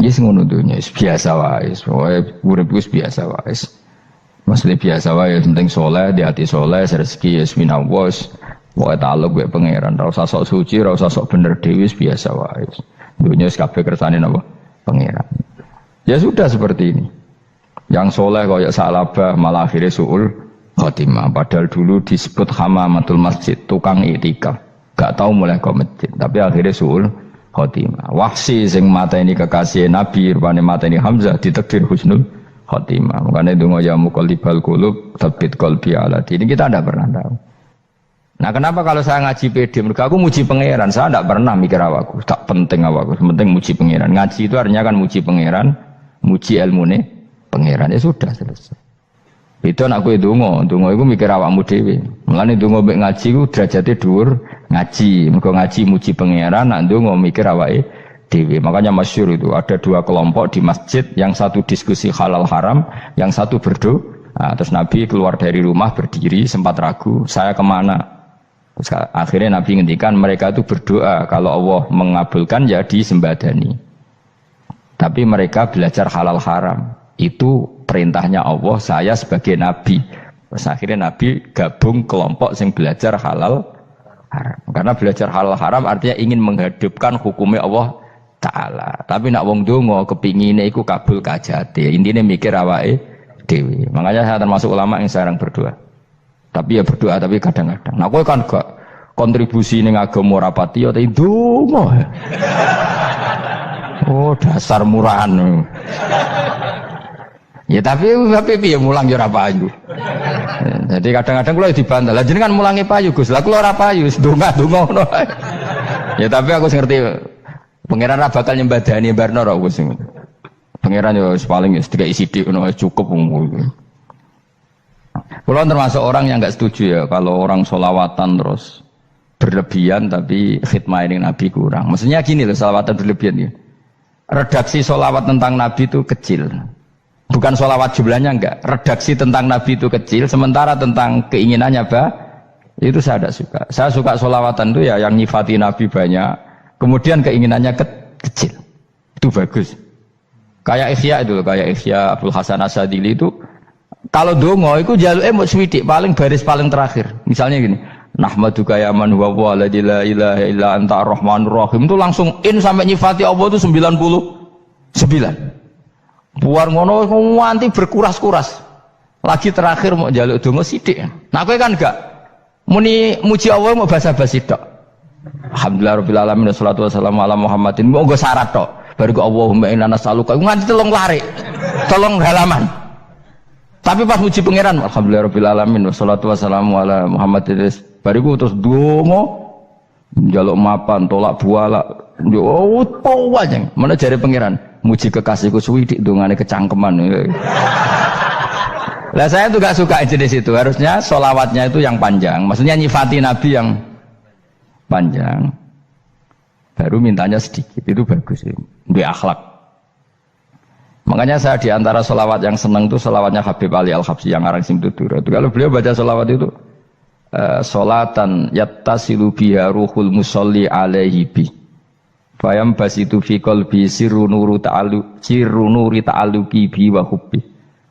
Yes ngono dunya biasa wae, urip wis biasa wae. Maksudnya biasa wae, penting soleh, di hati soleh, rezeki yes minallah. Wae taluk wae pangeran, ora usah sok suci, ora usah sok bener dhewe biasa wae. Dunya wis kabeh kersane napa? Pangeran. Ya sudah seperti ini. Yang soleh kaya salabah malah akhirnya suul khotimah. Padahal dulu disebut hamamatul masjid, tukang iktikaf. Gak tahu mulai ke masjid, tapi akhirnya suul khotimah. Wahsi sing mateni kekasih Nabi, rupane mateni Hamzah ditakdir husnul khotimah. Makanya donga ya muqallibal qulub tsabbit qalbi ala dini. Kita tidak pernah tahu. Nah, kenapa kalau saya ngaji PD? Mereka aku muji pangeran, saya tidak pernah mikir awakku, tak penting awakku, penting muji pangeran. Ngaji itu artinya kan muji pangeran, muji ilmune pangeran, ya sudah selesai. Itu anakku donga itu mikir awakmu dhewe. Mulane donga mek ngaji ku derajate dhuwur ngaji. Mergo ngaji muji pangeran, nak donga mikir awake dhewe. Makanya masyhur itu ada dua kelompok di masjid, yang satu diskusi halal haram, yang satu berdoa. Nah, terus Nabi keluar dari rumah berdiri sempat ragu, saya kemana? Terus akhirnya Nabi ngendikan mereka itu berdoa kalau Allah mengabulkan ya disembadani. Tapi mereka belajar halal haram. Itu perintahnya Allah, saya sebagai Nabi. Terus akhirnya Nabi gabung kelompok yang belajar halal haram. Karena belajar halal haram artinya ingin menghidupkan hukumnya Allah Ta'ala. Tapi nak wong donga kepingine iku kabul kajate. Intine mikir awake dhewe. Makanya saya termasuk ulama yang jarang berdoa. Tapi ya berdoa tapi kadang-kadang. Nah kowe kan gak kontribusi ning agama ora pati ya ndonga. Oh dasar murahan. Ya tapi piye mulang ya ora payu. Jadi kadang-kadang kula dibantah. Lah jenengan mulangi payu Gus. Lah kula ora payu, ndonga-ndonga ngono. Ya tapi aku ngerti pangeran ra bakal nyembadani barno ora Gus. Pangeran yo paling wis dikai sithik ngono cukup ngono. Kula termasuk orang yang enggak setuju ya kalau orang sholawatan terus berlebihan tapi khidmah ini Nabi kurang. Maksudnya gini loh, sholawatan berlebihan ya. Redaksi sholawat tentang Nabi itu kecil. Bukan sholawat jumlahnya enggak. Redaksi tentang Nabi itu kecil, sementara tentang keinginannya itu saya tidak suka. Saya suka sholawatan itu ya yang nyifati Nabi banyak, kemudian keinginannya kecil. Itu bagus. Kayak Ikhya itu, kayak Ikhya Abdul Hasan Asadili itu, kalau dongo itu jaluke mau swidik paling baris paling terakhir. Misalnya gini, nahmaduka ya man huwa la ilaha illa anta ar-rahmanur rahim, itu langsung in sampai nyifati Allah itu 99. Buar ngono nganti berkuras-kuras. Lagi terakhir mau jaluk donga sithik. Nah kowe kan enggak muni muji Allah mau basa-basi tok. Alhamdulillah rabbil alamin wassalatu wassalamu ala Muhammadin. Mau nggo syarat tok. Baru ke Allahumma inna nas'aluka nganti telung lari. Telung halaman. Tapi pas muji pangeran alhamdulillah rabbil alamin wassalatu wassalamu ala Muhammadin. Bariku terus donga njaluk mapan tolak buala. Yo wae. Mana jare pangeran? Muji kekasihku suwidik dongane kecangkeman. Lah saya tuh gak suka jenis itu. Harusnya sholawatnya itu yang panjang. Maksudnya nyifati Nabi yang panjang. Baru mintanya sedikit. Itu bagus. Duwe akhlak. Makanya saya diantara sholawat yang senang itu sholawatnya Habib Ali Al-Habsyi yang arang Simtudur. Itu kalau beliau baca sholawat itu sholatan yattasilu biha ruhul musolli alaihi bi. Fayam basitu fi qalbi sirru nuri ta'alluqi bi wa hubbi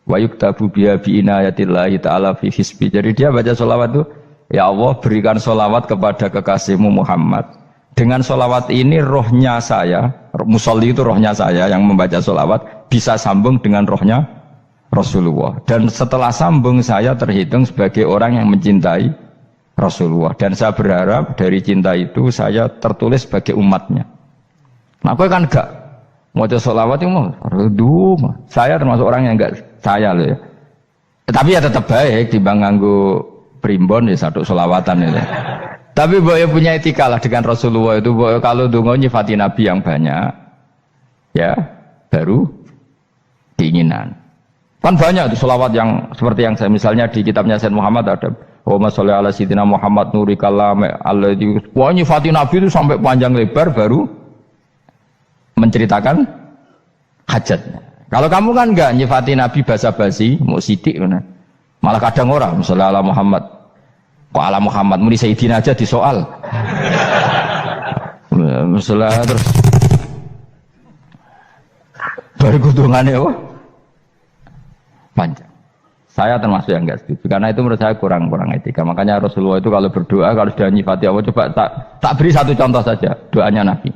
wa yuktabu biha bi inayatillahi ta'ala fi hisbi. Jadi dia baca sholawat itu, ya Allah berikan sholawat kepada kekasihmu Muhammad. Dengan sholawat ini rohnya saya, musolli itu rohnya saya yang membaca sholawat bisa sambung dengan rohnya Rasulullah. Dan setelah sambung saya terhitung sebagai orang yang mencintai Rasulullah. Dan saya berharap dari cinta itu saya tertulis sebagai umatnya. Nah, aku kan enggak mau sholawat itu mau saya termasuk orang yang enggak saya loh ya. Tapi ya tetap baik dibanding nganggo primbon ya satu sholawatan itu. Tapi boyo punya etika lah dengan Rasulullah itu. Boyo kalau dongo nyifati Nabi yang banyak, ya baru keinginan. Kan banyak itu sholawat yang seperti yang saya misalnya di kitabnya Sayyid Muhammad ada. Allahumma sholli ala sayyidina Muhammad nuri kalam alladzi. Wah nyifati Nabi itu sampai panjang lebar baru menceritakan hajatnya. Kalau kamu kan enggak nyifati Nabi basa-basi, mau sidik mana? Malah kadang orang, misalnya ala Muhammad, kok ala Muhammad, muni Sayyidina aja disoal. Misalnya terus bariku dongane apa? Panjang. Saya termasuk yang enggak setuju karena itu menurut saya kurang etika. Makanya Rasulullah itu kalau berdoa kalau sudah nyifati Allah coba tak beri satu contoh saja doanya Nabi.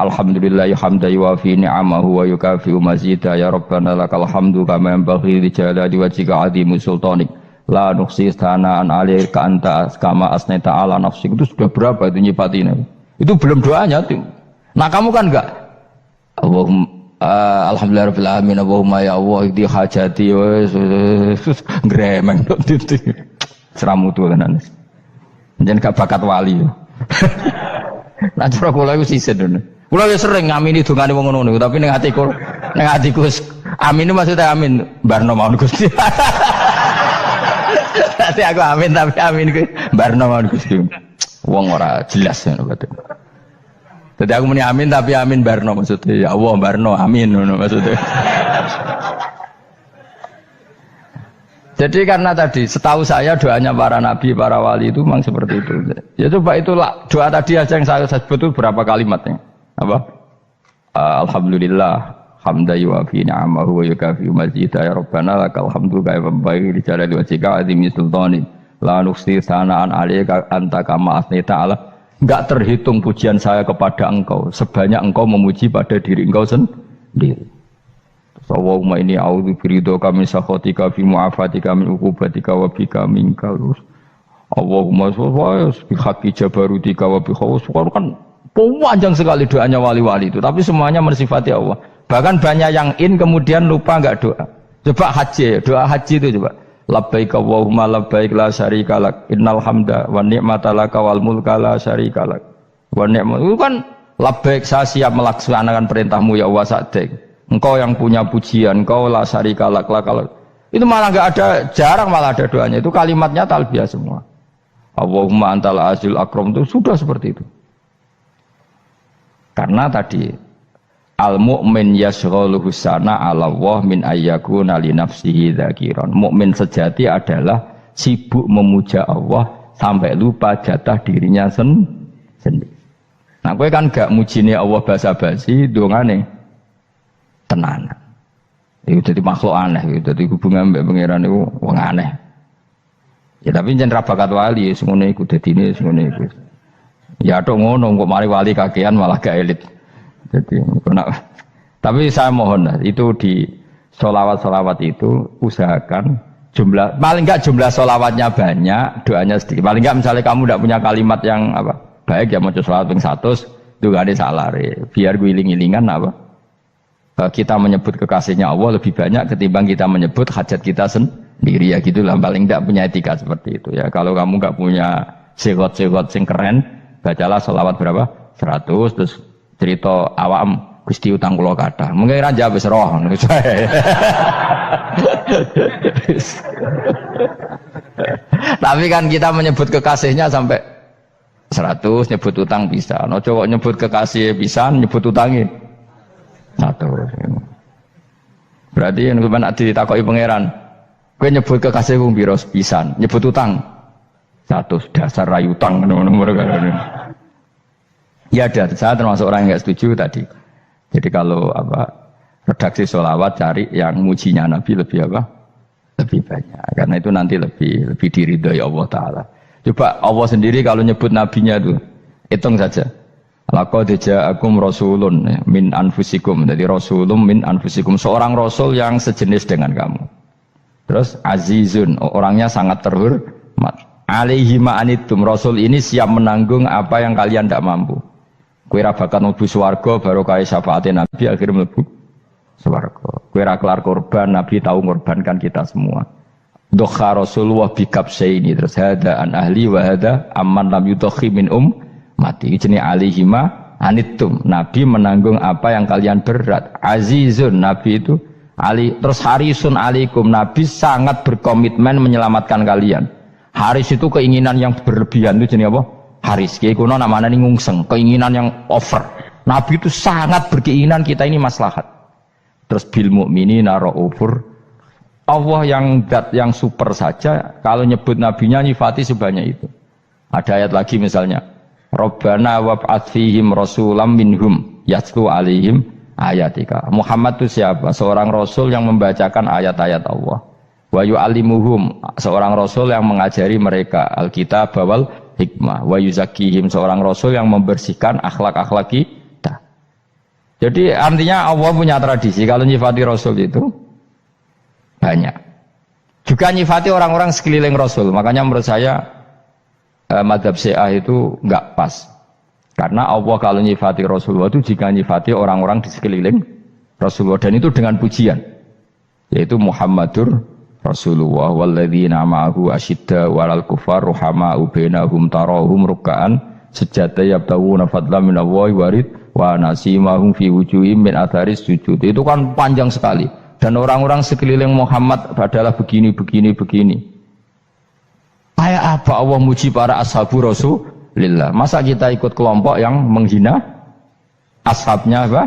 Alhamdulillah hamdan yuwafi ni'amahu wa yukafi'u mazida ya rabbana lakal hamdu kama yanbaghi li jalali wajhika 'azimi sultanik la nuhsi thana'an 'alaika anta kama asnaita 'ala nafsik. Itu sudah berapa itu nyifatinya? Itu belum doanya tuh. Nah kamu kan enggak Alhamdulillah rabbil alamin Allahumma ya Allah iki hajati wis gremeng tok titik seramutu tenan. Jeneng gak bakat wali. Nah cara kula iku sisen ngono. Kula ya sering ngamini dongane wong ngono tapi ning atiku amin itu maksudnya amin barno mawon Gusti. Nanti aku amin tapi amin ku barno mawon Gusti. Wong ora jelas ngono berarti. Jadi aku muni amin tapi amin barno maksudnya ya Allah barno amin ngono maksudnya. Jadi karena tadi setahu saya doanya para nabi, para wali itu memang seperti itu. Ya coba itulah doa tadi aja yang saya sebut itu berapa kalimatnya? Apa? Alhamdulillah hamdan yuwafi ni'amahu wa yukafi mazida ya rabbana lakal hamdu kama yanbaghi li jalali wajhika 'azimi sultanik la nuhsi tsana'an 'alaika anta kama asnaita 'ala. Enggak terhitung pujian saya kepada engkau sebanyak engkau memuji pada diri engkau sendiri. Allahumma inni a'udzu biridhoka min sakhatika fi mu'afatika min uqubatika wa bika minkal. Allahumma sholli bi haqqi jabarutika wa bi khawfika. Kan panjang sekali doanya wali-wali itu, tapi semuanya mensifati Allah. Bahkan banyak yang kemudian lupa enggak doa. Coba haji, doa haji itu coba. Labbaik Allahumma labbaik la syarika lak innal hamda wan ni'mata laka wal mulka la syarika lak. Wa ni'mat itu kan labbaik saya siap melaksanakan perintahmu ya Allah sa'dik. Engkau yang punya pujian, engkau la syarika lak. Itu malah enggak ada, jarang malah ada doanya. Itu kalimatnya talbiyah semua. Allahumma antal azil akram itu sudah seperti itu. Karena tadi al mu'min yashghaluhu sana 'ala Allah min ayyakuna li nafsihi dzakiran. Mukmin sejati adalah sibuk memuja Allah sampai lupa jatah dirinya sendiri. Nah, kowe kan gak mujine Allah basa-basi, dongane tenanan. Itu jadi makhluk aneh, itu jadi hubungan mbek pangeran itu wong aneh. Ya tapi jan ra bakat wali, semono iku dadine semono iku. Ya tok ngono kok mari wali kakean malah gak elit. Jadi tapi saya mohon itu di sholawat itu usahakan jumlah paling enggak jumlah sholawatnya banyak, doanya sedikit. Paling enggak misalnya kamu tidak punya kalimat yang apa baik ya mau sholawat ping 100 itu gak ada salah biar guling-gilingan apa kita menyebut kekasihnya Allah lebih banyak ketimbang kita menyebut hajat kita sendiri ya gitulah. Paling enggak punya etika seperti itu ya. Kalau kamu enggak punya segot-segot sing keren, bacalah sholawat berapa 100 terus cerita awam Gusti utang kula kathah. Mungkin raja wis roh ngono saya. Tapi kan kita menyebut kekasihnya sampai 100, nyebut utang bisa. No cowok nyebut kekasih bisa, nyebut utangnya 100. Berarti yang kemana ditakoki pangeran, kowe nyebut kekasih wong pira pisan, nyebut utang 100 dasar rayu utang nomor ya ada, saya termasuk orang yang nggak setuju tadi. Jadi kalau redaksi sholawat cari yang mujinya Nabi lebih lebih banyak, karena itu nanti lebih diridhoi Allah Taala. Coba Allah sendiri kalau nyebut nabinya itu hitung saja. Laqad ja'akum rasulun min anfusikum. Jadi rasulun min anfusikum, seorang rasul yang sejenis dengan kamu. Terus azizun, orangnya sangat terhormat. Alaihi ma'anitum, rasul ini siap menanggung apa yang kalian tidak mampu. Kowe ra bakat mlebu swarga baru kaya syafaate Nabi akhirnya mlebu swarga. Kowe ra kelar korban, Nabi tahu mengorbankan kita semua. Dokha Rasulullah bikabsaini terus hada an ahli wa hada amman lam yudokhi min mati. Jenenge alihima anittum. Nabi menanggung apa yang kalian berat. Azizun, Nabi itu ali terus harisun alaikum. Nabi sangat berkomitmen menyelamatkan kalian. Haris itu keinginan yang berlebihan itu jenenge apa? Haris, kiai kuno namanya ini ngungseng, keinginan yang over. Nabi itu sangat berkeinginan kita ini maslahat. Terus bil mukminina raufur. Allah yang super saja kalau nyebut nabinya nyifati sebanyak itu. Ada ayat lagi misalnya, Rabbana wab'ats fihim rasulam minhum yatlu alaihim ayatika. Muhammad itu siapa? Seorang rasul yang membacakan ayat-ayat Allah. Wa yu'allimuhum, seorang rasul yang mengajari mereka alkitab wal hikmah. Wa yuzakkihim, seorang rasul yang membersihkan akhlak-akhlak kita. Jadi artinya Allah punya tradisi kalau nyifati rasul itu banyak. Juga nyifati orang-orang sekeliling rasul. Makanya menurut saya madzhab Syiah itu enggak pas. Karena Allah kalau nyifati Rasulullah itu jika nyifati orang-orang di sekeliling Rasulullah, dan itu dengan pujian, yaitu Muhammadur Rasulullah walladzina ma'ahu asyidda walal kufar ruhama'u bainahum tarahum ruk'an sujada yabtawuna fadlan minallahi warid wa nasimahum fi wujuhim min atharis sujud. Itu kan panjang sekali, dan orang-orang sekeliling Muhammad adalah begini. Kayak apa Allah muji para ashabu Rasulillah? Masa kita ikut kelompok yang menghina ashabnya apa?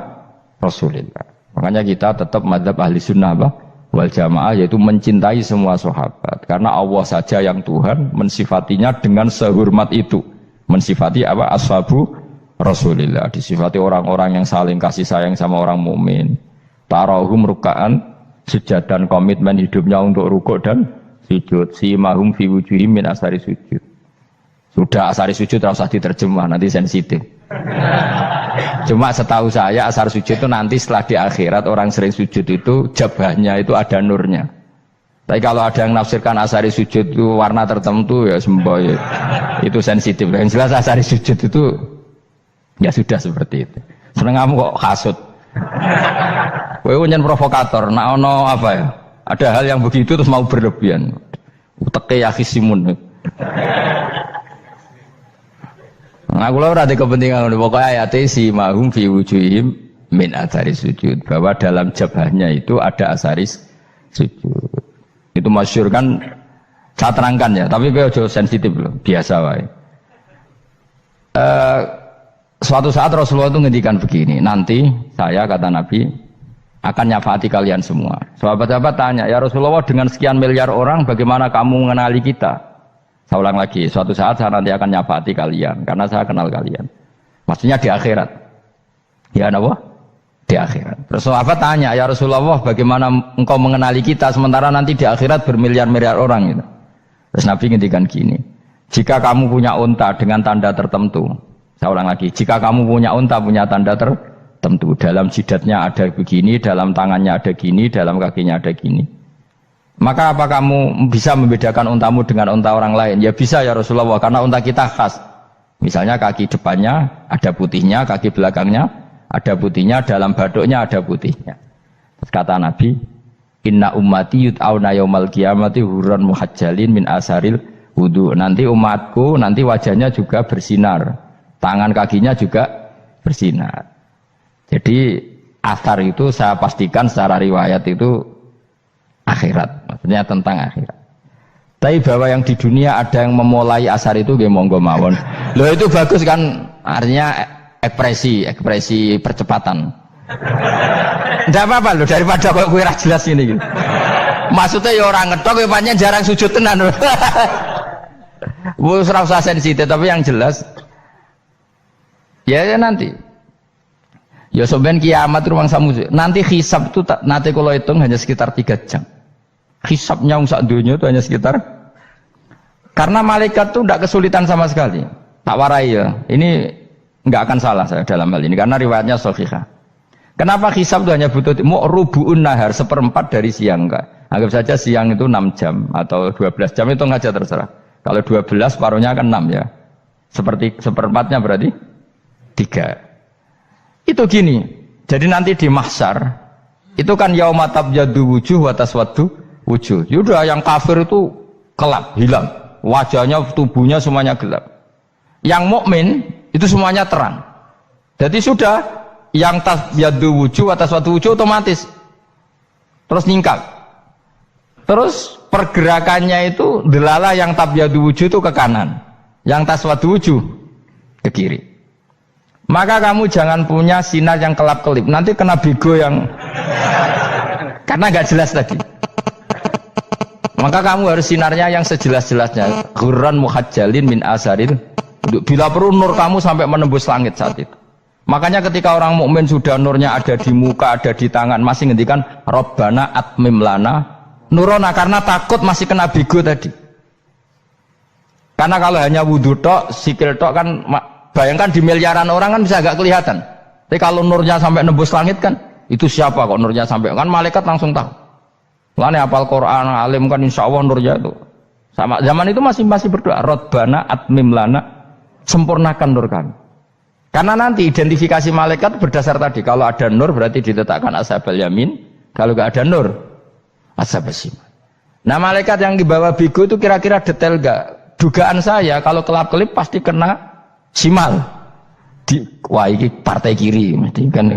Rasulillah. Makanya kita tetap madzhab ahli sunnah apa? Wal jamaah, yaitu mencintai semua sahabat. Karena Allah saja yang Tuhan mensifatinya dengan sehormat itu. Mensifati apa? Ashabu Rasulillah. Disifati orang-orang yang saling kasih sayang sama orang mukmin. Tarahum ruka'an, sujud dan komitmen hidupnya untuk rukuk dan sujud. Si mahum fi wujuhim min asari sujud. Sudah asari sujud tidak usah diterjemah, nanti sensitif. Cuma setahu saya asar sujud itu nanti setelah di akhirat orang sering sujud itu jabahnya itu ada nurnya. Tapi kalau ada yang nafsirkan asari sujud itu warna tertentu ya semboy, itu sensitif. Yang jelas asari sujud itu ya sudah seperti itu. Seneng kamu kok hasut. Kowe nyen provokator, nak ono apa ya? Ada hal yang begitu terus mau berlebihan. Uteke ya khisimun. Nah, kalau ora ada kepentingan pokoknya ayat si mahum fi wujuhim min atharis sujud, bahwa dalam jabahnya itu ada asaris sujud. Itu masyhur kan, saya terangkan ya, tapi kowe aja sensitif loh, biasa wae. Suatu saat Rasulullah itu ngendikan begini, nanti saya kata Nabi akan nyafaati kalian semua. Sahabat-sahabat tanya, ya Rasulullah dengan sekian miliar orang bagaimana kamu mengenali kita? Saya ulang lagi, suatu saat saya nanti akan nyafaati kalian karena saya kenal kalian. Maksudnya di akhirat. Ya apa? Di akhirat. Terus sahabat tanya, ya Rasulullah bagaimana engkau mengenali kita sementara nanti di akhirat bermiliar-miliar orang gitu. Terus Nabi ngendikan gini, jika kamu punya unta dengan tanda tertentu, saya ulang lagi, jika kamu punya unta punya tanda tertentu, dalam jidatnya ada begini, dalam tangannya ada gini, dalam kakinya ada gini, maka apa kamu bisa membedakan untamu dengan unta orang lain? Ya bisa ya Rasulullah, karena unta kita khas. Misalnya kaki depannya ada putihnya, kaki belakangnya ada putihnya, dalam baduknya ada putihnya. Terus kata Nabi, inna ummati yut'auna yaumal qiyamati hurran muhajjalin min asaril wudu. Nanti umatku nanti wajahnya juga bersinar, tangan kakinya juga bersinar. Jadi asar itu saya pastikan secara riwayat itu akhirat, maksudnya tentang akhirat. Tapi bahwa yang di dunia ada yang memulai asar itu nggih monggo mawon. Loh itu bagus kan, artinya ekspresi percepatan. Ndak apa-apa loh, daripada kok kowe ora jelas ini gitu. Maksudnya ya orang ngetok ya pancen jarang sujud tenan. Wis ora usah sensitif, tapi yang jelas ya nanti. Ya sampean kiamat ruang samu. Nanti hisab itu nanti kalau hitung hanya sekitar 3 jam. Hisabnya sak dunia itu hanya sekitar, karena malaikat itu tidak kesulitan sama sekali. Tak warai ya, ini nggak akan salah saya dalam hal ini karena riwayatnya sahihah. Kenapa hisab itu hanya butuh rubu'un nahar, 1/4 dari siang enggak? Anggap saja siang itu 6 jam atau 12 jam, itu aja terserah. Kalau 12 paruhnya kan 6 ya. Seperti 1/4-nya berarti 3. Itu gini. Jadi nanti di mahsyar itu kan yauma tabyaddu wujuh wa taswaddu wujuh. Yaudah yang kafir itu kelap, hilang. Wajahnya, tubuhnya semuanya gelap. Yang mukmin itu semuanya terang. Jadi sudah yang tabyaddu wujuh wa taswaddu wujuh otomatis terus nyingkap. Terus pergerakannya itu delala yang tabyaddu wujuh itu ke kanan, yang taswaddu wujuh ke kiri. Maka kamu jangan punya sinar yang kelap-kelip, nanti kena bego yang karena nggak jelas tadi. Maka kamu harus sinarnya yang sejelas-jelasnya. Ghurran muhajjalin min asaril. Bila perlu nur kamu sampai menembus langit saat itu. Makanya ketika orang mukmin sudah nurnya ada di muka, ada di tangan, masih ngendikan Rabbana atmim lana nurona, karena takut masih kena bigo tadi. Karena kalau hanya wudhu tok, sikil tok kan, bayangkan di miliaran orang kan bisa agak kelihatan. Tapi kalau nurnya sampai nembus langit kan, itu siapa kok nurnya sampai, kan malaikat langsung tahu. Lane hafal Quran, alim kan insya Allah nurnya itu. Sama zaman itu masih berdoa, Rabbana atmim lana, sempurnakan nur kami. Karena nanti identifikasi malaikat berdasar tadi, kalau ada nur berarti diletakkan ashabal yamin, kalau nggak ada nur ashabal shimal. Nah malaikat yang dibawa bigo itu kira-kira detail nggak? Dugaan saya kalau kelap-kelip pasti kena simal. Wah ini partai kiri, mesti kan.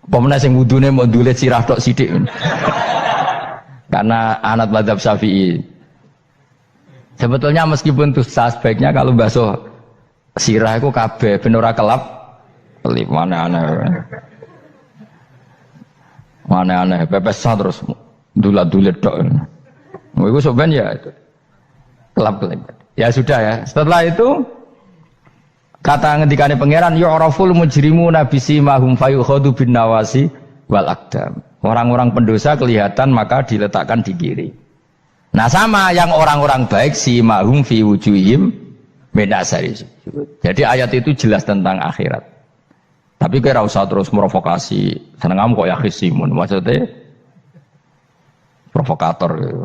Pemenang yang wudhunya mau dulet sirah tok sidik. Karena anak madzhab Syafi'i. Sebetulnya meskipun itu sebaiknya kalau basuh sirah itu kabeh ben ora kelap kelip, mana aneh pepes terus dulat-dulit tok. Iku soben ya itu. Kelap-kelip. Ya sudah ya. Setelah itu kata ngendikane pangeran yu'raful mujrimuna bisimahum fayukhadu bin nawasi wal aqdam. Orang-orang pendosa kelihatan maka diletakkan di kiri. Nah sama yang orang-orang baik simahum fi wujuhim min asari sujud. Jadi ayat itu jelas tentang akhirat. Tapi kira usah terus merovokasi. Seneng kamu kok ya khisimun, maksudnya provokator gitu.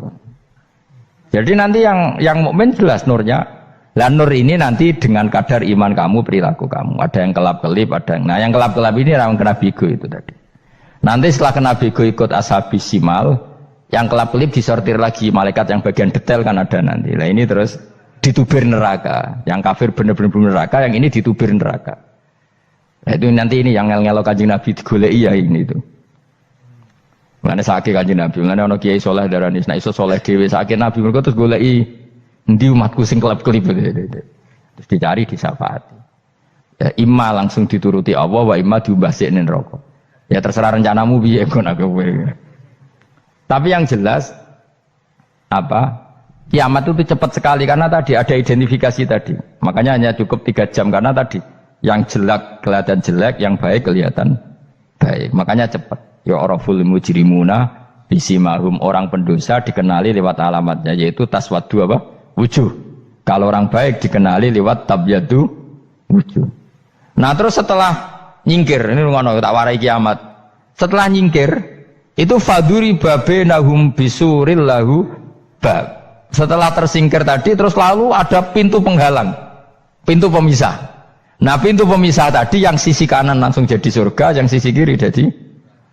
Jadi nanti yang mukmin jelas nurnya. Lah nur ini nanti dengan kadar iman kamu, perilaku kamu. Ada yang kelap-kelip, ada yang. Nah yang kelap-kelip ini yang kena bigo itu tadi. Nanti setelah kena bigo ikut ashabis simal, yang kelap-kelip disortir lagi malaikat yang bagian detail kan ada nanti. Nah ini terus ditubir neraka. Yang kafir benar-benar neraka, yang ini ditubir neraka. Nah, itu nanti ini yang ngel-ngelo Kanjeng Nabi digoleki ya ini itu. Mulane sakit Kanjeng Nabi, mulane ana kiai saleh darani nek iso saleh dhewe sakit Nabi mergo terus goleki endi umatku sing kelep-kelip terus dicari disyafaati. Ya imma langsung dituruti Allah wa imma diumbasine neraka. Ya terserah rencanamu piye kon aku kowe. Tapi yang jelas apa? Kiamat itu cepat sekali karena tadi ada identifikasi tadi. Makanya hanya cukup 3 jam karena tadi yang jelek kelihatan jelek, yang baik kelihatan baik. Makanya cepat. Ya araful mujrimuna bisimahum, orang pendosa dikenali lewat alamatnya yaitu taswaddu apa? Wujuh. Kalau orang baik dikenali lewat tabyadu wujuh. Nah, terus setelah nyingkir, ini ngono tak warai kiamat. Setelah nyingkir, itu faduri babenahum bisuril lahu bab. Setelah tersingkir tadi terus lalu ada pintu penghalang. Pintu pemisah. Nah, pintu pemisah tadi yang sisi kanan langsung jadi surga, yang sisi kiri jadi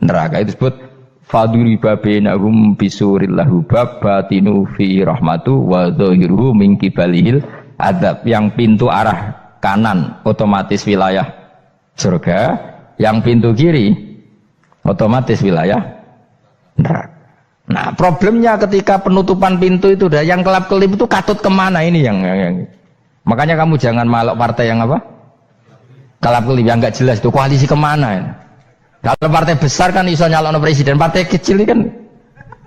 neraka. Itu disebut faduri babenahum bisuril lahu bab batinu fi rahmatu wa dhahiruhu min qibalihil adzab. Yang pintu arah kanan otomatis wilayah surga, yang pintu kiri otomatis wilayah neraka. Nah problemnya ketika penutupan pintu itu dah yang kelap-kelip itu katut kemana ini yang makanya kamu jangan malok partai yang apa kelap-kelip yang nggak jelas itu koalisi kemana ya. Kalau partai besar kan iso nyalon presiden, partai kecil ini kan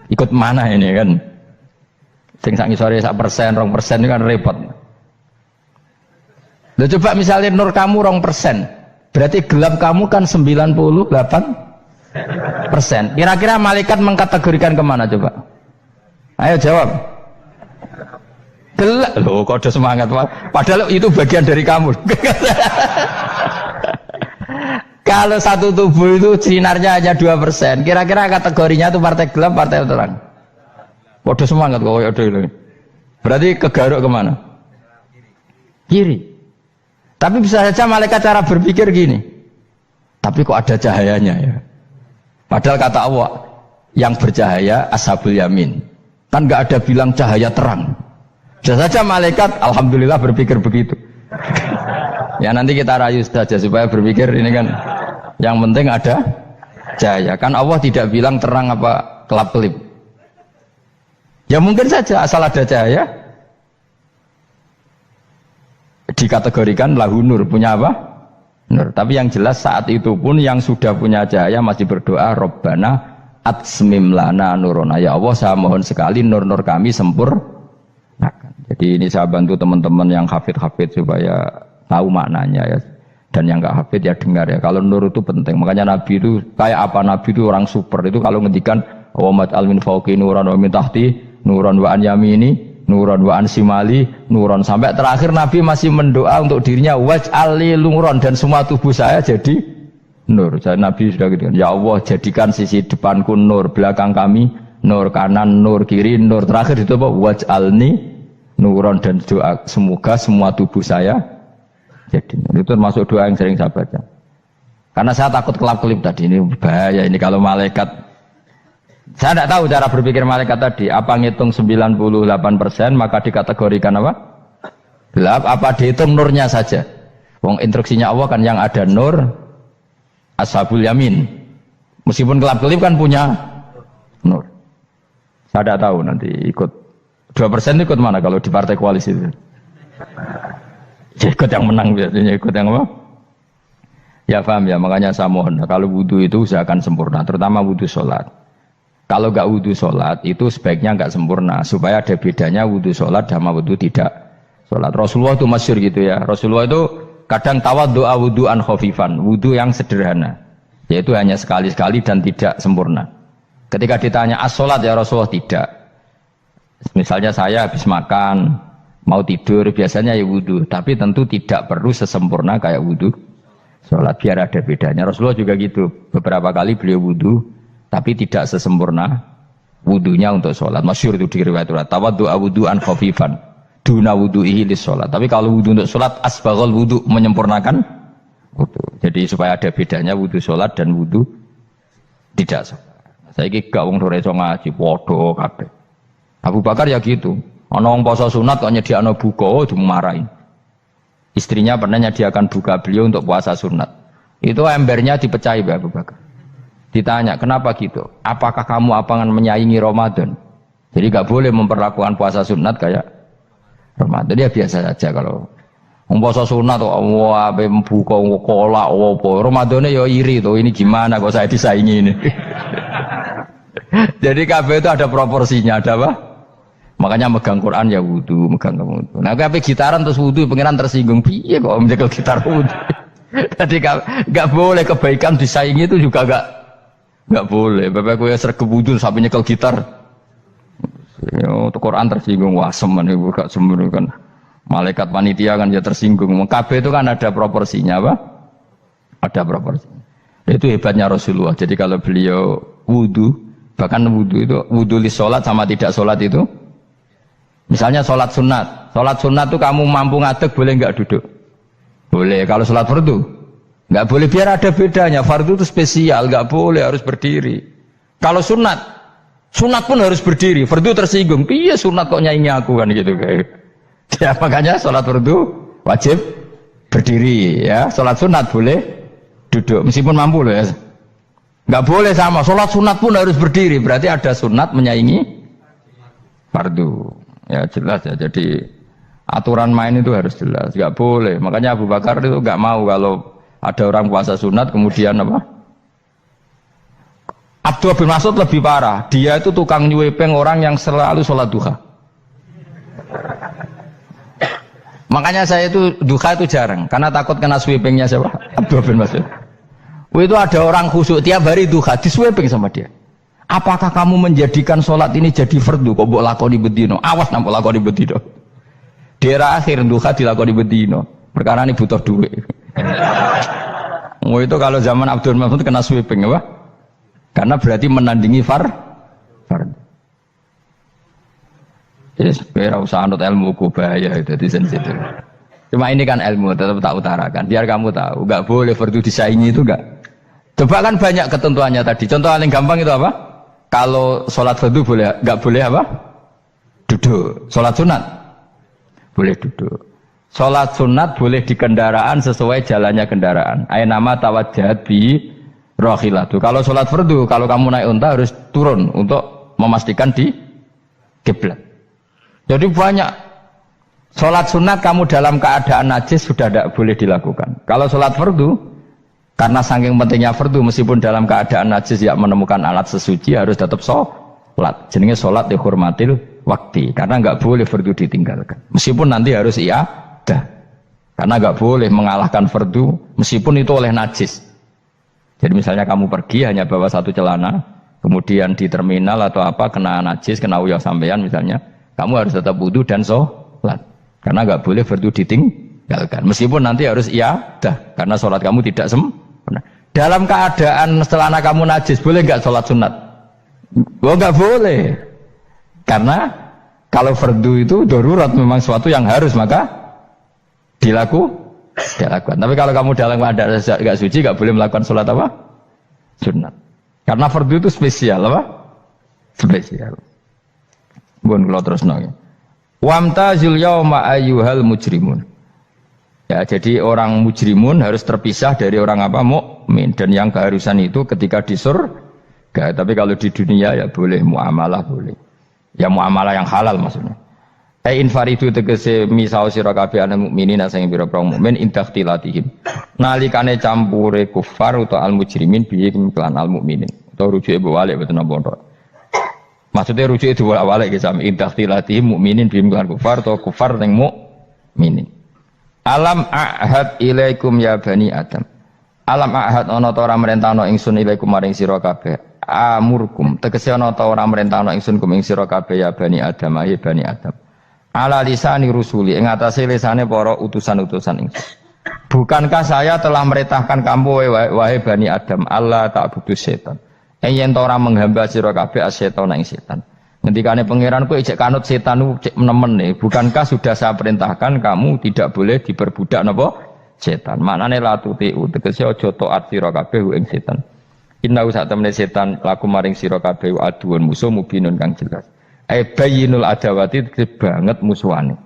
ikut mana ini kan sing sak ngisore 1%, 2% ini kan repot. Loh, coba misalnya nur kamu 2%, berarti gelap kamu kan 98%. Kira-kira malaikat mengkategorikan kemana coba? Ayo jawab. Gelap. Loh, kok ada semangat Pak? Padahal itu bagian dari kamu. Kalau satu tubuh itu sinarnya hanya 2%, kira-kira kategorinya itu partai gelap, partai terang. Waduh semangat kok ada ini. Berarti kegaruk kemana? Kiri. Tapi bisa saja malaikat cara berpikir gini. Tapi kok ada cahayanya ya? Padahal kata Allah, yang bercahaya ashabul yamin. Kan nggak ada bilang cahaya terang. Bisa saja malaikat, alhamdulillah berpikir begitu. Ya nanti kita rayu saja supaya berpikir ini kan yang penting ada cahaya. Kan Allah tidak bilang terang apa kelap-kelip. Ya mungkin saja asal ada cahaya dikategorikan lahu nur, punya apa? Nur. Tapi yang jelas saat itu pun yang sudah punya cahaya masih berdoa Rabbana atsmim lana nurona. Ya Allah saya mohon sekali nur-nur kami sempurnakan. Jadi ini saya bantu teman-teman yang hafid-hafid supaya tahu maknanya ya. Dan yang nggak hafid ya dengar ya. Kalau nur itu penting. Makanya Nabi itu kayak apa? Nabi itu orang super. Itu kalau ngendikan wa mat'al min fawqi nuran wa min tahti nuran wa an yamini nuran wa an simali nuran, sampai terakhir Nabi masih mendoa untuk dirinya waj'ali nuran, dan semua tubuh saya jadi nur. Jadi Nabi sudah gitu, ya Allah jadikan sisi depanku nur, belakang kami nur, kanan nur, kiri nur, terakhir itu apa? Waj'alni nuran, dan doa semoga semua tubuh saya jadi nur. Itu termasuk doa yang sering saya baca. Karena saya takut kelap-kelip tadi, ini bahaya ini kalau malaikat. Saya tidak tahu cara berpikir malaikat tadi. Apa ngitung 98% maka dikategorikan apa? Gelap. Apa dihitung nurnya saja? Wong instruksinya Allah kan yang ada nur ashabul yamin. Meskipun kelap-kelip kan punya nur. Saya tidak tahu nanti ikut 2% ikut mana kalau di partai koalisi itu? Ya, ikut yang menang biasanya, ikut yang apa? Ya paham ya, makanya saya mohon kalau wudhu itu usahakan sempurna, terutama wudhu sholat. Kalau nggak wudhu sholat itu sebaiknya nggak sempurna, supaya ada bedanya wudhu sholat sama wudhu tidak sholat. Rasulullah itu masyhur gitu ya. Rasulullah itu kadang tawaddu'a wudhu'an khafifan, wudhu yang sederhana, yaitu hanya sekali-sekali dan tidak sempurna. Ketika ditanya as-sholat ya Rasulullah, tidak. Misalnya saya habis makan, mau tidur, biasanya ya wudhu, tapi tentu tidak perlu sesempurna kayak wudhu sholat, biar ada bedanya. Rasulullah juga gitu, beberapa kali beliau wudhu tapi tidak sesempurna wudunya untuk sholat. Masyhur itu di riwayat tawaddu'a wudhu'an khafifan duna wudhu'ihi lis sholat. Tapi kalau wudhu untuk sholat asbaghal wudhu, menyempurnakan wudhu. Jadi supaya ada bedanya wudhu sholat dan wudhu tidak sholat. Saya gak wong sore iso ngaji podo kabeh. Abu Bakar ya gitu. Ana wong poso sunat kok nyediakno buka dimarahin. Istrinya pernah nyediakan buka beliau untuk puasa sunat. Itu embernya dipecahi Abu Bakar. Ditanya, kenapa gitu? Apakah kamu akan menyaingi Ramadan? Jadi gak boleh memperlakukan puasa sunat kayak Ramadan. Ya biasa saja kalau puasa sunat tuh wah buka kolak apa. Ramadannya ya iri tuh, ini gimana kok saya disaingi ini. Jadi kabeh itu ada proporsinya, ada apa? Makanya megang Quran ya wudu, megang wudu. Nah kabeh gitaran terus wudu, pengiran tersinggung. Piye kok menjaga gitar wudu? Jadi gak boleh kebaikan disaingi itu juga gak boleh. Bapak gue sergep wudu sampai nyekel gitar. Untuk Quran tersinggung, wah semen ibu gak sembunyi kan. Malaikat panitia kan ya tersinggung. Kabeh itu kan ada proporsinya apa? Ada proporsinya. Itu hebatnya Rasulullah. Jadi kalau beliau wudu, bahkan wudu itu wudu li sholat sama tidak sholat itu. Misalnya sholat sunat. Sholat sunat itu kamu mampu ngadeg boleh nggak duduk? Boleh. Kalau sholat fardu nggak boleh, biar ada bedanya. Fardu itu spesial, nggak boleh, harus berdiri. Kalau sunat pun harus berdiri. Fardu tersinggung, iya sunat kok nyaingi aku kan gitu kayak. Ya makanya sholat fardu wajib berdiri ya. Sholat sunat boleh duduk meskipun mampu loh ya. Nggak boleh sama. Sholat sunat pun harus berdiri. Berarti ada sunat menyaingi fardu. Ya jelas ya. Jadi aturan main itu harus jelas. Nggak boleh. Makanya Abu Bakar itu nggak mau kalau ada orang puasa sunat kemudian apa? Abdullah bin Mas'ud lebih parah. Dia itu tukang nyuepeng orang yang selalu sholat duha. Makanya saya itu duha itu jarang karena takut kena sweepingnya siapa? Abdullah bin Mas'ud. Itu ada orang khusyuk tiap hari duha di sweeping sama dia. Apakah kamu menjadikan sholat ini jadi fardu? Kok mbok lakoni bedino? Awas nang mbok lakoni bedino. Daerah akhir duha dilakoni bedino. Perkara ini butuh duit. Itu kalau zaman Abdul Mas'ud kena sweeping apa? Karena berarti menandingi fardu. Jadi sebenarnya usah anut ilmu ku bahaya itu di sensitif. Cuma ini kan ilmu tetap tak utarakan. Biar kamu tahu, nggak boleh fardu disaingi itu nggak. Coba kan banyak ketentuannya tadi. Contoh paling gampang itu apa? Kalau sholat fardu boleh, nggak boleh apa? Duduk. Sholat sunat boleh duduk. Sholat sunat boleh di kendaraan sesuai jalannya kendaraan. Ainama tawajjahat bi rohilatu. Kalau sholat fardu, kalau kamu naik unta harus turun untuk memastikan di kiblat. Jadi banyak sholat sunat kamu dalam keadaan najis sudah tidak boleh dilakukan. Kalau sholat fardu, karena saking pentingnya fardu, meskipun dalam keadaan najis ya menemukan alat sesuci harus tetap sholat. Jenenge sholat dihormatil waktu, karena nggak boleh fardu ditinggalkan. Meskipun nanti harus iadah. Karena nggak boleh mengalahkan fardu meskipun itu oleh najis. Jadi misalnya kamu pergi hanya bawa satu celana, kemudian di terminal atau apa kena najis, kena uyah sampean misalnya, kamu harus tetap wudu dan sholat. Karena nggak boleh fardu ditinggalkan. Meskipun nanti harus iadah karena sholat kamu tidak sempurna. Dalam keadaan celana kamu najis, boleh nggak sholat sunat? Oh nggak boleh. Karena kalau fardu itu darurat memang suatu yang harus maka dilakukan. Tapi kalau kamu dalam keadaan nggak suci, nggak boleh melakukan sholat apa? Sunat. Karena fardu itu spesial apa? Spesial. Bun kalau terus nongnya. Wamtazil yauma ayyuhal mujrimun. Ya, jadi orang mujrimun harus terpisah dari orang apa? Mukmin. Dan yang keharusan itu ketika di surga. Tapi kalau di dunia ya boleh muamalah boleh. Ya muamalah yang halal maksudnya. Infaridu tegese misau sira kabeh ana mukminin sing pira-pira mukmin intakhtilatihim. Nalikane campure kufar utawa al mujrimin bihi lan al mukminin. Utawa rujuke balik boten napa. Maksudnya rujuke diwalik ge sami intakhtilatihim mukminin bihi lan kufar utawa kufar ning mukminin. Alam ahad ilaikum ya bani Adam. Alam ahad ana ta ora merentano ingsun ilaikum maring sira kabeh. Amurkum tegese ana ta ora merentano ingsun kum ing sira kabeh ya bani Adam ya bani Adam. Ala lisani rusuli ing atase lisane para utusan-utusan ingsun. Bukankah saya telah merintahkan kamu wahai Bani Adam Allah ta'budu setan. Yen ora menghamba sira kabeh asetan ing setan. Ngendikane pangeran kowe ijek kanut setan ku cek nemen. Bukankah sudah saya perintahkan kamu tidak boleh diperbudak napa setan. Maknane la tuti tegese aja taat sira kabeh ing setan. Inna sak temene setan laku maring sira kabeh aduun musuh mubinun kang jelas. Bayinul adawati banget musuhane.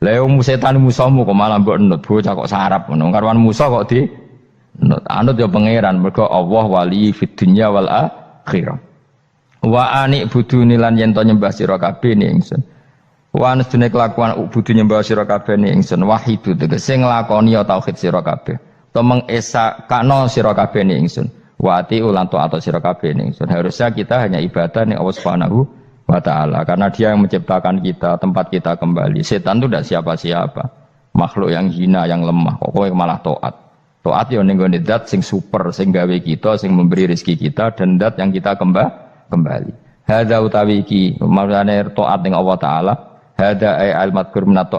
Lah wong setan musuhmu kok malah mbok enut bocah kok sarap ngono. Karwan musuh kok di enut. Anut ya pangeran mergo Allah wali fid dunya wal akhirah. Wa ani buduni lan yen to nyembah sira kabeh ni ingsun. Wa anstune kelakuan budu nyembah sira kabeh ni ingsun wahidu tegese nglakoni ya tauhid sira kabeh. To mengesa kana sira kabeh ni ingsun. Wa ati ulan taat sira kabeh ni ingsun. Harusnya kita hanya ibadah ning Allah Subhanahu wa ta'ala karena dia yang menciptakan kita, tempat kita kembali. Setan itu tidak siapa-siapa, makhluk yang hina, yang lemah. Pokoknya malah taat ya ning gone zat sing super, sing gawe kita, sing memberi rezeki kita dan zat yang kita kembali. Hadza utawi iki maksudane taat ning Allah taala, hadza ay al madkur minat